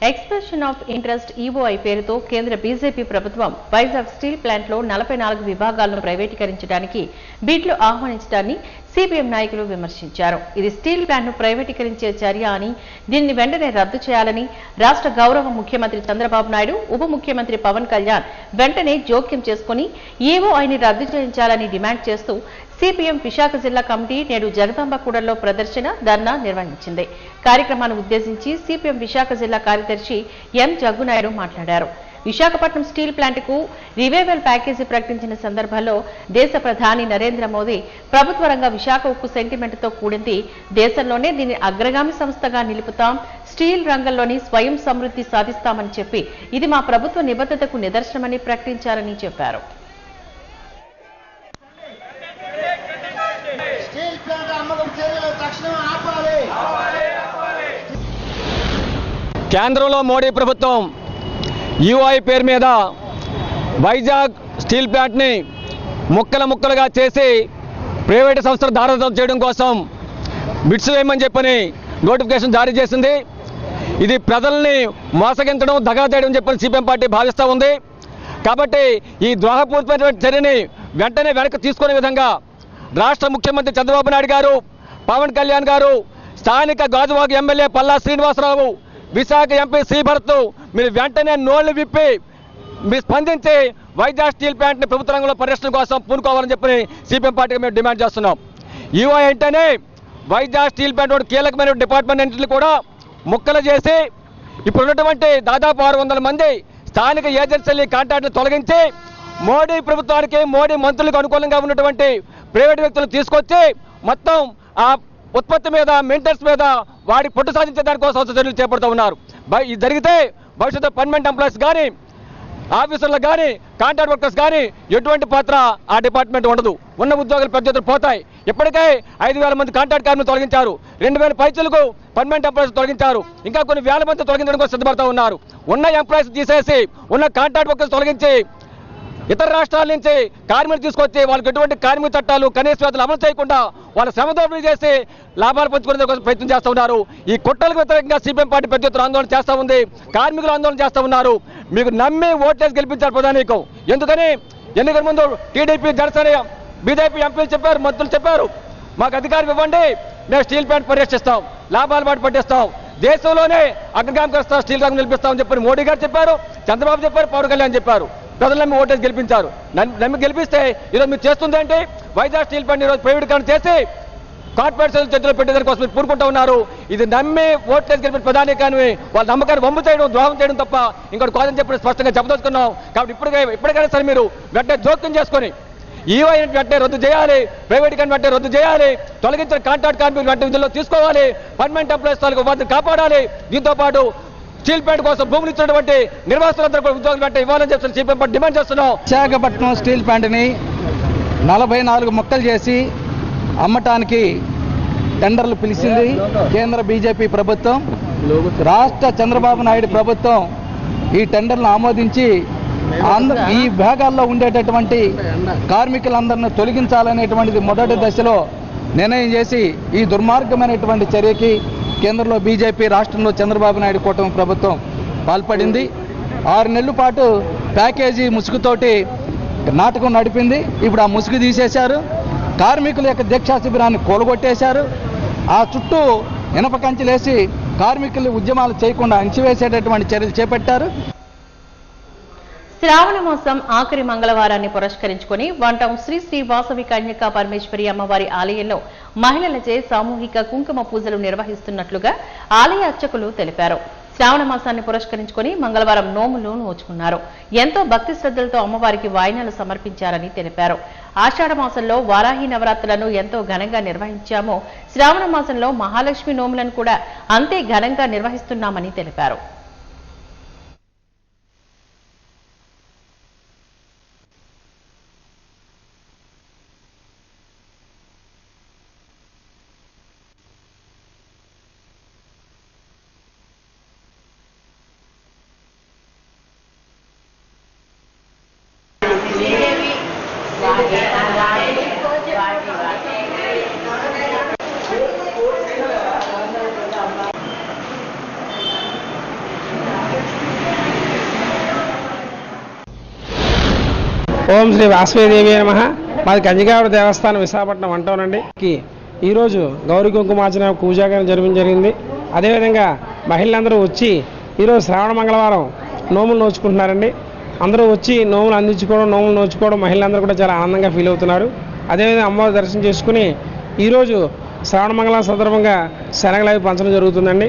ఎక్స్ప్రెషన్ ఆఫ్ ఇంట్రెస్ట్ ఈఓఐ పేరుతో కేంద్ర బీజేపీ ప్రభుత్వం వైజాగ్ స్టీల్ ప్లాంట్లో 44 విభాగాలను ప్రైవేటీకరించడానికి బిడ్లు ఆహ్వానించడాన్ని సిపిఎం నాయకులు విమర్శించారు. ఇది స్టీల్ ప్లాంట్ను ప్రైవేటీకరించే చర్య అని, దీన్ని వెంటనే రద్దు చేయాలని రాష్ట్ర గౌరవ ముఖ్యమంత్రి చంద్రబాబు నాయుడు, ఉప ముఖ్యమంత్రి పవన్ కళ్యాణ్ వెంటనే జోక్యం చేసుకుని ఈఓఐని రద్దు చేయించాలని డిమాండ్ చేస్తూ సిపిఎం విశాఖ జిల్లా కమిటీ నేడు జగదాంబకూడలో ప్రదర్శన, ధర్నా నిర్వహించింది. కార్యక్రమాన్ని ఉద్దేశించి సిపిఎం విశాఖ జిల్లా కార్యదర్శి ఎం జగ్గునాయుడు మాట్లాడారు. విశాఖపట్నం స్టీల్ ప్లాంట్కు రివైవల్ ప్యాకేజీ ప్రకటించిన సందర్భంలో దేశ ప్రధాని నరేంద్ర మోదీ ప్రభుత్వ రంగ విశాఖ ఉక్కు సెంటిమెంట్తో కూడింది, దేశంలోనే దీన్ని అగ్రగామి సంస్థగా నిలుపుతాం, స్టీల్ రంగంలోని స్వయం సమృద్ధి సాధిస్తామని చెప్పి ఇది మా ప్రభుత్వ నిబద్ధతకు నిదర్శనమని ప్రకటించారని చెప్పారు. కేంద్రంలో మోడీ ప్రభుత్వం యూఐ పేరు మీద వైజాగ్ స్టీల్ ప్లాంట్ని ముక్కలుగా చేసి ప్రైవేటు సంస్థలు దారాదత్తం చేయడం కోసం బిడ్స్ వేయమని చెప్పని నోటిఫికేషన్ జారీ చేసింది. ఇది ప్రజల్ని మోసగించడం, దగా చేయడం చెప్పని సిపిఎం పార్టీ భావిస్తూ ఉంది. కాబట్టి ఈ ద్రోహపూరితమైన చర్యని వెంటనే వెనక్కి తీసుకునే విధంగా రాష్ట్ర ముఖ్యమంత్రి చంద్రబాబు నాయుడు గారు, పవన్ కళ్యాణ్ గారు, స్థానిక గాజువాక ఎమ్మెల్యే పల్లా శ్రీనివాసరావు, విశాఖ ఎంపీ శ్రీభరత్ మీరు వెంటనే నోళ్లు విప్పి మీరు స్పందించి వైజాగ్ స్టీల్ ప్లాంట్ని ప్రభుత్వ రంగంలో పరిరక్షణ కోసం పూనుకోవాలని చెప్పి సిపిఎం పార్టీకి మేము డిమాండ్ చేస్తున్నాం. ఈఓఐ అంటేనే వైజాగ్ స్టీల్ ప్లాంట్ కీలకమైన డిపార్ట్మెంట్ అన్నింటినీ కూడా ముక్కలు చేసి ఇప్పుడు ఉన్నటువంటి దాదాపు 600 మంది స్థానిక ఏజెన్సీలు కాంట్రాక్ట్ని తొలగించి మోడీ ప్రభుత్వానికి, మోడీ మంత్రులకు అనుకూలంగా ఉన్నటువంటి ప్రైవేట్ వ్యక్తులను తీసుకొచ్చి మొత్తం ఆ ఉత్పత్తి మీద, మెయింటెనెన్స్ మీద వాడి పొట్టు సాధించే దానికోసం చర్యలు చేపడుతూ ఉన్నారు. ఇది జరిగితే భవిష్యత్తు పర్మనెంట్ ఎంప్లాయీస్ కానీ, ఆఫీసర్లకు కానీ, కాంట్రాక్ట్ వర్కర్స్ కానీ ఎటువంటి పాత్ర ఆ డిపార్ట్మెంట్ ఉండదు. ఉన్న ఉద్యోగులు పెద్ద ఎత్తున పోతాయి. ఇప్పటికే 5,000 మంది కాంట్రాక్ట్ కార్మికులు తొలగించారు, 2,000 పైచలకు పర్మనెంట్ ఎంప్లాయీస్ తొలగించారు, ఇంకా కొన్ని వేల మంది తొలగించడం కోసం సిద్ధపడుతూ ఉన్నారు. ఉన్న ఎంప్లాయీస్ తీసేసి ఉన్న కాంట్రాక్ట్ వర్కర్స్ తొలగించి ఇతర రాష్ట్రాల నుంచి కార్మికులు తీసుకొచ్చి వాళ్ళకి ఎటువంటి కార్మిక చట్టాలు, కనీస వేతనాలు అమలు చేయకుండా వాళ్ళ శ్రమ దోపిడీ చేసి లాభాలు పంచుకునే కోసం ప్రయత్నం చేస్తూ ఉన్నారు. ఈ కుట్రలకు వ్యతిరేకంగా సిపిఎం పార్టీ పెద్ద ఎత్తున ఆందోళన చేస్తూ ఉంది. కార్మికులు ఆందోళన చేస్తూ ఉన్నారు. మీకు నమ్మి ఓట్లేసి గెలిపించారు ప్రధానికం. ఎందుకని ఎన్నికల ముందు టీడీపీ, జనసేన, బీజేపీ ఎంపీలు చెప్పారు, మంత్రులు చెప్పారు, మాకు అధికారం ఇవ్వండి, మేము స్టీల్ ప్లాంట్ పరిరక్షిస్తాం, లాభాలు బాటు పట్టిస్తాం, దేశంలోనే అగ్రగామి స్టీల్ రంగం నిలిపిస్తామని చెప్పని మోడీ గారు చెప్పారు, చంద్రబాబు చెప్పారు, పవన్ కళ్యాణ్ చెప్పారు. ప్రజలు నమ్మి ఓటేసి గెలిపించారు. నమ్మి గెలిపిస్తే ఈరోజు మీరు చేస్తుంది ఏంటి? వైజాగ్ స్టీల్ ప్లాంట్ ఈరోజు ప్రైవేటీకరణ చేసి కార్పొరేట్ చేతిలో పెట్టేదాని కోసం మీరు పూనుకుంటూ ఉన్నారు. ఇది నమ్మి ఓట్లేసి గెలిపిన ప్రధాని కానీ వాళ్ళ నమ్మకాన్ని వమ్ము చేయడం, ద్రోహం చేయడం తప్ప ఇంకోటి కాదని చెప్పి స్పష్టంగా చెప్పదలుచుకున్నాం. కాబట్టి ఇప్పటికైనా సరే మీరు వెంటనే జోక్యం చేసుకొని ఈవై వెంటనే రద్దు చేయాలి, ప్రైవేటీకరణ వెంటనే రద్దు చేయాలి, తొలగించిన కాంట్రాక్ట్ కార్మికులు వెంటనే విధుల్లో తీసుకోవాలి, పర్మనెంట్ ఎంప్లాయీస్ తాలూకు ఉపాధిని కాపాడాలి. దీంతో పాటు స్టీల్ ప్లాంట్ కోసం భూములు ఇచ్చినటువంటి నిర్వాసులందరూ కూడా ఉద్యోగులు వెంటనే ఇవ్వాలని చెప్పి సిపిఎం పార్టీ డిమాండ్ చేస్తున్నాం. విశాఖపట్నం స్టీల్ ప్లాంట్ని 44 ముక్కలు చేసి అమ్మటానికి టెండర్లు పిలిచింది కేంద్ర బీజేపీ ప్రభుత్వం. రాష్ట్ర చంద్రబాబు నాయుడు ప్రభుత్వం ఈ టెండర్లను ఆమోదించి ఈ విభాగాల్లో ఉండేటటువంటి కార్మికులందరినీ తొలగించాలనేటువంటిది మొదటి దశలో నిర్ణయం చేసి ఈ దుర్మార్గమైనటువంటి చర్యకి కేంద్రంలో బీజేపీ, రాష్ట్రంలో చంద్రబాబు నాయుడు కూటమి ప్రభుత్వం పాల్పడింది. 6 నెలల పాటు ప్యాకేజీ ముసుగుతోటి నాటకం నడిపింది. ఇప్పుడు ఆ ముసుగు తీసేశారు. కార్మికుల యొక్క దీక్షా శిబిరాన్ని కూలగొట్టేశారు. ఆ చుట్టూ ఇనప కంచెలేసి కార్మికులు ఉద్యమాలు చేయకుండా అణిచివేసేటటువంటి చర్యలు చేపట్టారు. శ్రావణ మాసం ఆఖరి మంగళవారాన్ని పురస్కరించుకుని వంటం శ్రీ శ్రీ వాసవి కన్యకా పరమేశ్వరి అమ్మవారి ఆలయంలో మహిళలచే సామూహిక కుంకుమ పూజలు నిర్వహిస్తున్నట్లుగా ఆలయ అర్చకులు తెలిపారు. శ్రావణ మాసాన్ని పురస్కరించుకొని మంగళవారం నోములు నోచుకున్నారు. ఎంతో భక్తి శ్రద్ధలతో అమ్మవారికి వాయినాలు సమర్పించారని తెలిపారు. ఆషాఢ మాసంలో వారాహి నవరాత్రులను ఎంతో ఘనంగా నిర్వహించామో శ్రావణ మాసంలో మహాలక్ష్మి నోములను కూడా అంతే ఘనంగా నిర్వహిస్తున్నామని తెలిపారు. ఓం శ్రీ వాసవేదేవి నమః. మాది కంజిగావిడ దేవస్థానం విశాఖపట్నం అంటానండి. ఈరోజు గౌరీ కుంకుమార్చన పూజాగారం జరిగింది. అదేవిధంగా మహిళలందరూ వచ్చి ఈరోజు శ్రావణ మంగళవారం నోములు నోచుకుంటున్నారండి. అందరూ వచ్చి నోములు అందించుకోవడం, నోములు నోచుకోవడం మహిళలందరూ కూడా చాలా ఆనందంగా ఫీల్ అవుతున్నారు. అదేవిధంగా అమ్మవారి దర్శనం చేసుకుని ఈరోజు శ్రావణ మంగళవారం సందర్భంగా శనగలు అవి పంచడం జరుగుతుందండి.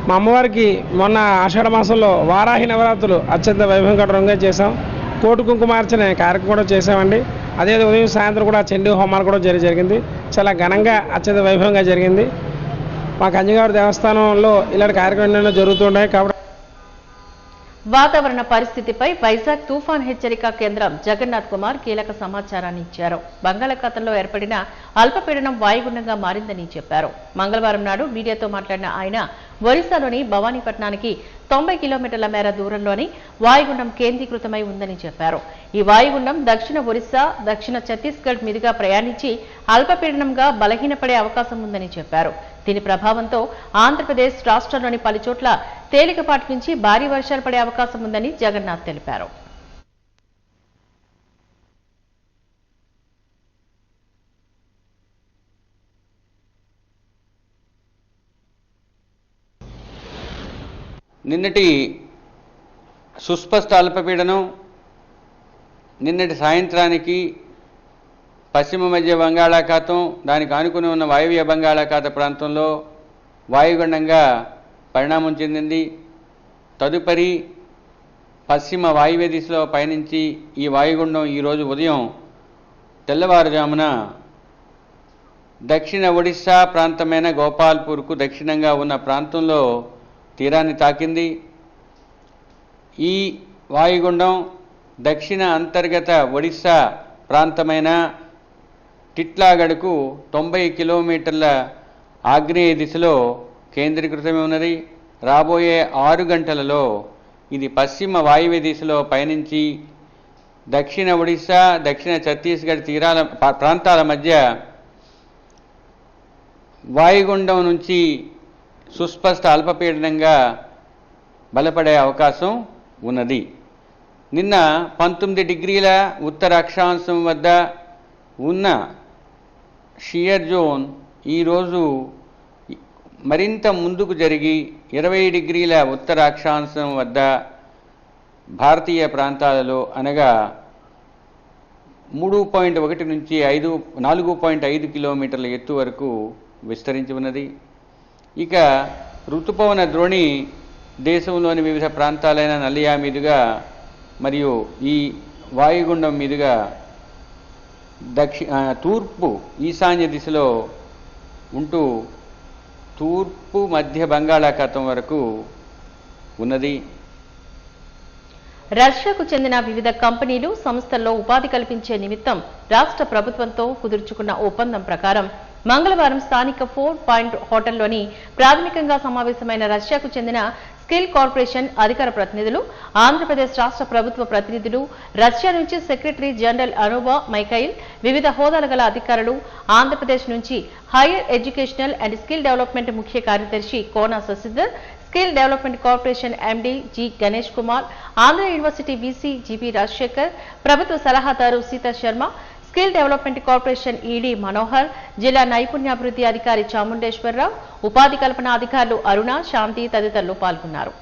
మా అమ్మవారికి మొన్న ఆషాఢ మాసంలో వారాహి నవరాత్రులు అత్యంత వైభవంగా చేశాం. కోటి కుంకుమార్చన కార్యక్రమం కూడా చేసామండి. అదే ఉదయం సాయంత్రం కూడా చండీ హోమాలు కూడా జరిగింది. చాలా ఘనంగా అత్యంత వైభవంగా జరిగింది. మా కంజిగారు దేవస్థానంలో ఇలాంటి కార్యక్రమాలు జరుగుతుంటాయి కాబట్టి. వాతావరణ పరిస్థితిపై వైజాగ్ తుఫాన్ హెచ్చరిక కేంద్రం జగన్నాథ్ కుమార్ కీలక సమాచారాన్ని ఇచ్చారు. బంగాళాఖాతంలో ఏర్పడిన అల్పపీడనం వాయుగుండంగా మారిందని చెప్పారు. మంగళవారం నాడు మీడియాతో మాట్లాడిన ఆయన ఒరిస్సాలోని భవానీపట్నానికి 90 కిలోమీటర్ల మేర దూరంలోని వాయుగుండం కేంద్రీకృతమై ఉందని చెప్పారు. ఈ వాయుగుండం దక్షిణ ఒరిస్సా, దక్షిణ ఛత్తీస్గఢ్ మీదుగా ప్రయాణించి అల్పపీడనంగా బలహీనపడే అవకాశం ఉందని చెప్పారు. దీని ప్రభావంతో ఆంధ్రప్రదేశ్ రాష్ట్రంలోని పలుచోట్ల తేలికపాటి నుంచి భారీ వర్షాలు పడే అవకాశం ఉందని జగన్నాథ్ తెలిపారు. నిన్నటి సుస్పష్ట అల్పపీడనం నిన్నటి సాయంత్రానికి పశ్చిమ మధ్య బంగాళాఖాతం, దానికి ఆనుకుని ఉన్న వాయువ్య బంగాళాఖాత ప్రాంతంలో వాయుగుండంగా పరిణామం చెందింది. తదుపరి పశ్చిమ వాయువ్య దిశలో పయనించి ఈ వాయుగుండం ఈరోజు ఉదయం తెల్లవారుజామున దక్షిణ ఒడిశా ప్రాంతమైన గోపాల్పూర్కు దక్షిణంగా ఉన్న ప్రాంతంలో తీరాన్ని తాకింది. ఈ వాయుగుండం దక్షిణ అంతర్గత ఒడిశా ప్రాంతమైన టిట్లాగఢ్కు 90 కిలోమీటర్ల ఆగ్నేయ దిశలో కేంద్రీకృతమై ఉన్నది. రాబోయే 6 గంటలలో ఇది పశ్చిమ వాయువ్య దిశలో పయనించి దక్షిణ ఒడిశా, దక్షిణ ఛత్తీస్గఢ్ తీరాల ప్రాంతాల మధ్య వాయుగుండం నుంచి సుస్పష్ట అల్పపీడనంగా బలపడే అవకాశం ఉన్నది. నిన్న 19 డిగ్రీల ఉత్తర అక్షాంశం వద్ద ఉన్న షియర్ జోన్ ఈరోజు మరింత ముందుకు జరిగి 20 డిగ్రీల ఉత్తర అక్షాంశం వద్ద భారతీయ ప్రాంతాలలో అనగా 3.1 నుంచి 4.5 కిలోమీటర్ల ఎత్తు వరకు విస్తరించి ఉన్నది. ఇక ఋతుపవన ద్రోణి దేశంలోని వివిధ ప్రాంతాలైన నలియా మీదుగా మరియు ఈ వాయుగుండం మీదుగా తూర్పు ఈశాన్య దిశలో ఉంటూ తూర్పు మధ్య బంగాళాఖాతం వరకు ఉన్నది. రష్యాకు చెందిన వివిధ కంపెనీలు, సంస్థల్లో ఉపాధి కల్పించే నిమిత్తం రాష్ట్ర ప్రభుత్వంతో కుదుర్చుకున్న ఒప్పందం ప్రకారం మంగళవారం స్థానిక 4 పాయింట్ హోటల్లోని ప్రాథమికంగా సమావేశమైన రష్యాకు చెందిన స్కిల్ కార్పొరేషన్ అధికార ప్రతినిధులు, ఆంధ్రప్రదేశ్ రాష్ట్ర ప్రభుత్వ ప్రతినిధులు, రష్యా నుంచి సెక్రటరీ జనరల్ అనోబా మైఖైల్, వివిధ హోదాల గల అధికారులు, ఆంధ్రప్రదేశ్ నుంచి higher educational and skill development ముఖ్య కార్యదర్శి Kona Sasidhar, skill development corporation MD G Ganesh Kumar, Andhra university VC GB Rajasekhar, ప్రభుత్వ సలహాదారు Seetha Sharma, skill development corporation ED Manohar, జిల్లా నైపుణ్యాభివృద్ధి అధికారి చాముండేశ్వరరావు, ఉపాధి కల్పన అధికారులు అరుణ, శాంతి తదితరులు పాల్గొన్నారు.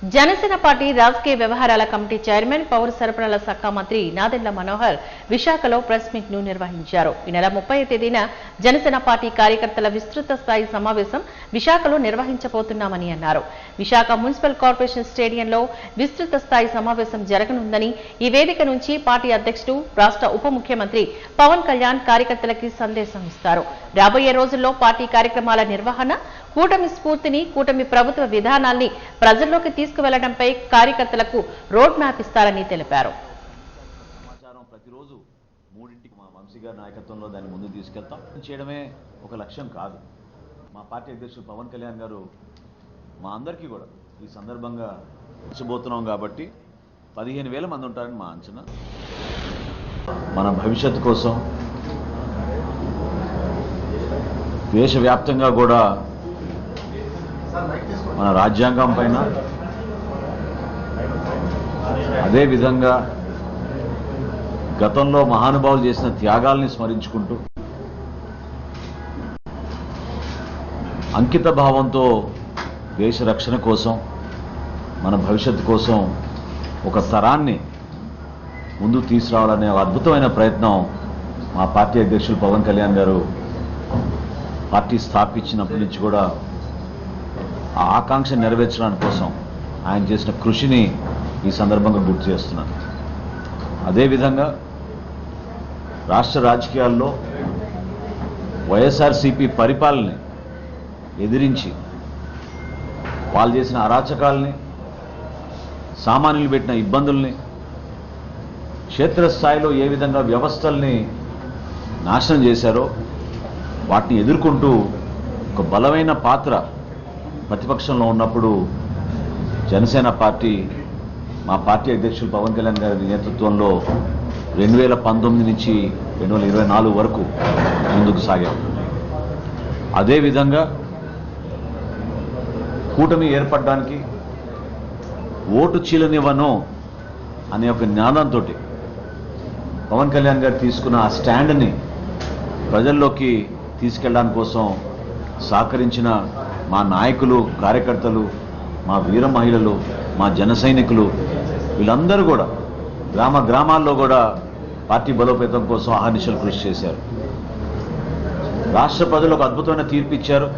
జనసేన పార్టీ రాజకీయ వ్యవహారాల కమిటీ చైర్మన్ పౌర సరఫరాల శాఖ మంత్రి నాదెండ్ల మనోహర్ విశాఖలో ప్రెస్ మీట్ ను నిర్వహించారు. ఈ నెల 30వ తేదీన జనసేన పార్టీ కార్యకర్తల విస్తృత స్థాయి సమావేశం విశాఖలో నిర్వహించబోతున్నామని అన్నారు. విశాఖ మున్సిపల్ కార్పొరేషన్ స్టేడియంలో విస్తృత స్థాయి సమావేశం జరగనుందని, ఈ వేదిక నుంచి పార్టీ అధ్యక్షుడు రాష్ట్ర ఉప ముఖ్యమంత్రి పవన్ కళ్యాణ్ కార్యకర్తలకి సందేశం ఇస్తారు. రాబోయే రోజుల్లో పార్టీ కార్యక్రమాల నిర్వహణ, కూటమి స్ఫూర్తిని, కూటమి ప్రభుత్వ విధానాల్ని ప్రజల్లోకి తీసుకువెళ్లడంపై కార్యకర్తలకు రోడ్ మ్యాప్ ఇస్తారని తెలిపారు. సమాచారం ప్రతిరోజు 3ంటికి మా వంశీ గారి నాయకత్వంలో దాన్ని ముందుకు తీసుకెళ్తాం. చేయడమే ఒక లక్ష్యం కాదు. మా పార్టీ అధ్యక్షుడు పవన్ కళ్యాణ్ గారు మా అందరికీ కూడా ఈ సందర్భంగా ఇచ్చబోతున్నాం కాబట్టి 15,000 మంది ఉంటారని మా అంచనా. మన భవిష్యత్తు కోసం దేశవ్యాప్తంగా కూడా మన రాజ్యాంగం పైన, అదేవిధంగా గతంలో మహానుభావులు చేసిన త్యాగాల్ని స్మరించుకుంటూ అంకిత భావంతో దేశ రక్షణ కోసం, మన భవిష్యత్తు కోసం ఒక తరాన్ని ముందుకు తీసుకురావాలనే అద్భుతమైన ప్రయత్నం మా పార్టీ అధ్యక్షులు పవన్ కళ్యాణ్ గారు పార్టీ స్థాపించినప్పటి నుంచి కూడా ఆ ఆకాంక్ష నెరవేర్చడానికి కోసం ఆయన చేసిన కృషిని ఈ సందర్భంగా గుర్తు చేస్తున్నాను. అదేవిధంగా రాష్ట్ర రాజకీయాల్లో వైఎస్ఆర్సీపీ పరిపాలనని ఎదిరించి వాళ్ళు చేసిన అరాచకాలని, సామాన్యులు పెట్టిన ఇబ్బందుల్ని, క్షేత్రస్థాయిలో ఏ విధంగా వ్యవస్థల్ని నాశనం చేశారో వాటిని ఎదుర్కొంటూ ఒక బలమైన పాత్ర ప్రతిపక్షంలో ఉన్నప్పుడు జనసేన పార్టీ, మా పార్టీ అధ్యక్షులు పవన్ కళ్యాణ్ గారి నేతృత్వంలో 2019 నుంచి 2024 వరకు ముందుకు సాగాం. అదేవిధంగా కూటమి ఏర్పడడానికి ఓటు చీలనివ్వను అనే ఒక నినాదంతో పవన్ కళ్యాణ్ గారు తీసుకున్న ఆ స్టాండ్ని ప్రజల్లోకి తీసుకెళ్ళడానికి కోసం సహకరించిన మా నాయకులు, కార్యకర్తలు, మా వీర మహిళలు, మా జన సైనికులు, వీళ్ళందరూ కూడా గ్రామ గ్రామాల్లో కూడా పార్టీ బలోపేతం కోసం అహర్నిశలు కృషి చేశారు. రాష్ట్ర ప్రజలు ఒక అద్భుతమైన తీర్పు ఇచ్చారు.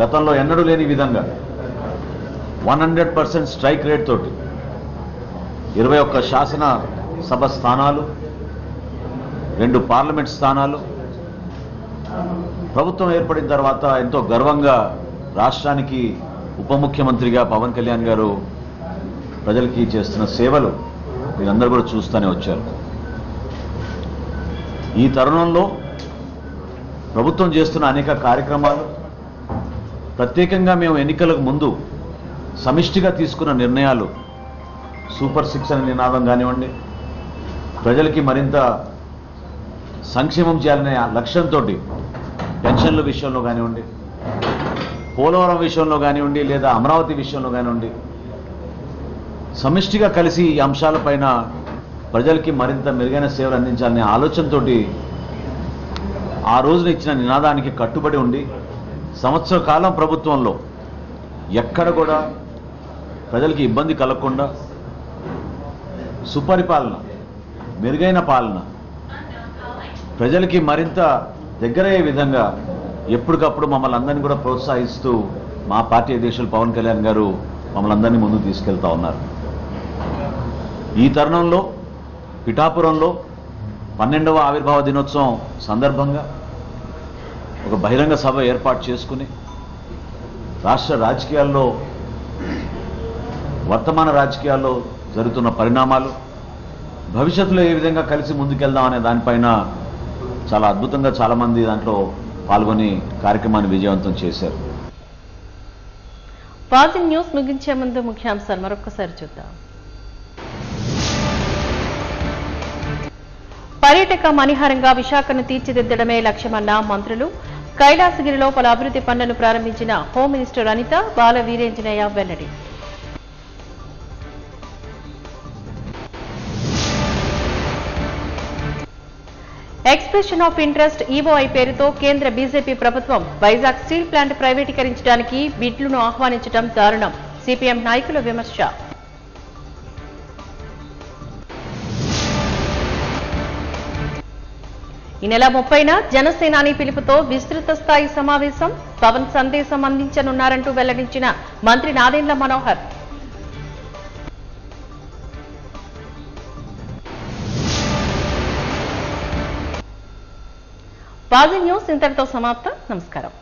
గతంలో ఎన్నడూ లేని విధంగా 100% స్ట్రైక్ రేట్ తోటి 21 శాసన సభ స్థానాలు, 2 పార్లమెంట్ స్థానాలు, ప్రభుత్వం ఏర్పడిన తర్వాత ఎంతో గర్వంగా రాష్ట్రానికి ఉప ముఖ్యమంత్రిగా పవన్ కళ్యాణ్ గారు ప్రజలకి చేస్తున్న సేవలు వీరందరూ కూడా చూస్తూనే వచ్చారు. ఈ తరుణంలో ప్రభుత్వం చేస్తున్న అనేక కార్యక్రమాలు, ప్రత్యేకంగా మేము ఎన్నికలకు ముందు సమిష్టిగా తీసుకున్న నిర్ణయాలు, సూపర్ 6 అనే నినాదం కానివ్వండి, ప్రజలకి మరింత సంక్షేమం చేయాలనే లక్ష్యంతో పెన్షన్ల విషయంలో కానివ్వండి, పోలవరం విషయంలో కానివ్వండి, లేదా అమరావతి విషయంలో కానివ్వండి, సమిష్టిగా కలిసి ఈ అంశాలపైన ప్రజలకి మరింత మెరుగైన సేవలు అందించాలనే ఆలోచనతో ఆ రోజున ఇచ్చిన నినాదానికి కట్టుబడి ఉండి సంవత్సర కాలం ప్రభుత్వంలో ఎక్కడ కూడా ప్రజలకి ఇబ్బంది కలగకుండా సుపరిపాలన, మెరుగైన పాలన, ప్రజలకి మరింత దగ్గరయ్యే విధంగా ఎప్పటికప్పుడు మమ్మల్ని అందరినీ కూడా ప్రోత్సహిస్తూ మా పార్టీ అధ్యక్షులు పవన్ కళ్యాణ్ గారు మమ్మల్ని అందరినీ ముందుకు తీసుకెళ్తా ఉన్నారు. ఈ తరుణంలో పిఠాపురంలో 12వ ఆవిర్భావ దినోత్సవం సందర్భంగా ఒక బహిరంగ సభ ఏర్పాటు చేసుకుని రాష్ట్ర రాజకీయాల్లో, వర్తమాన రాజకీయాల్లో జరుగుతున్న పరిణామాలు, భవిష్యత్తులో ఏ విధంగా కలిసి ముందుకెళ్దాం అనే దానిపైన చాలా అద్భుతంగా చాలామంది దాంట్లో పాల్గొని కార్యక్రమాన్ని విజయవంతం చేశారు. పాజింగ్ న్యూస్ ముగించే ముందు ముఖ్యాంశాలు మరొకసారి చూద్దాం. పర్యాటక మణిహారంగా విశాఖను తీర్చిదిద్దడమే లక్ష్యమన్న మంత్రులు. కైలాసగిరిలో పలు అభివృద్ధి పనులను ప్రారంభించిన హోం మినిస్టర్ అనిత బాల వీరేంజనేయ వెల్లడి. ఎక్స్ప్రెషన్ ఆఫ్ ఇంట్రెస్ట్ ఈఓఐ పేరుతో కేంద్ర బీజేపీ ప్రభుత్వం వైజాగ్ స్టీల్ ప్లాంట్ ప్రైవేటీకరించడానికి బిడ్లను ఆహ్వానించడం దారుణం. సిపిఎం నాయకుల విమర్శ. ఈ నెల 30న జనసేనాని పిలుపుతో విస్తృత స్థాయి సమావేశం. పవన్ సందేశం అందించనున్నారంటూ వెల్లడించిన మంత్రి నాదెండ్ల మనోహర్. పాజీ న్యూస్ ఇంతటితో సమాప్తం. నమస్కారం.